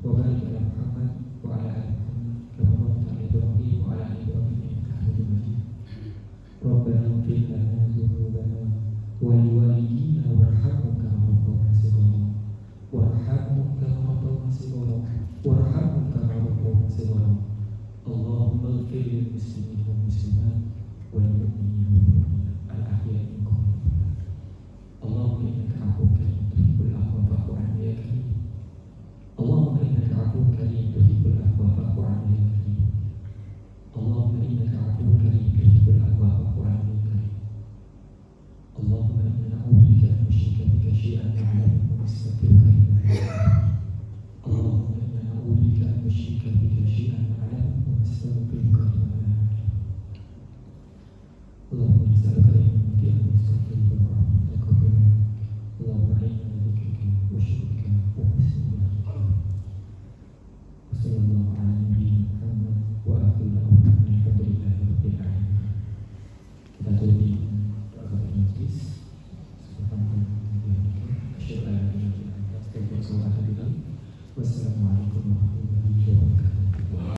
wa barik 'ala Muhammad wa 'ala ali Muhammad kama barakta 'ala Ibrahim wa 'ala ali Ibrahim innaka Hamidum Majid. Rabbana ighfir lana dhunubana wa liwalidina warhamhum kama rabbayana shighara warhamhum kama rabbayana shighara warhamhum kama rabbayana shighara. Allahumma ighfir lil muslimin wal muslimat wal mu'minin wal mu'minat al-ahya'i minhum. Allahumma innaka 'afuwwun karim tuhibbul 'afwa fa'fu 'anna ya karim. Allahumma innaka 'afuwwun karim tuhibbul 'afwa fa'fu 'anna ya karim. Allahumma innaka 'afuwwun karim tuhibbul 'afwa fa'fu 'anna ya karim. Allahumma inna na'udzu bika an nushrika bika syai'an na'lamu wa nastaghfiruka lima la na'lamu. Allahumma inna na'udzu bika an nushrika bika syai'an na'lamu wa nastaghfiruka lima la na'lamu. Allahumma nas'aluka ilman nafi'an wa rizqan tayyiban wa 'amalan mutaqabbalan. Allahumma a'inna 'ala dhikrika wa syukrika wa husni ibadatik. Wa sallallahu 'ala nabiyyina Muhammad wa akhiru da'wana alhamdulillahi rabbil alamin. Kita tutupi doa majlis. Wassalamualaikum warahmatullahi wabarakatuh.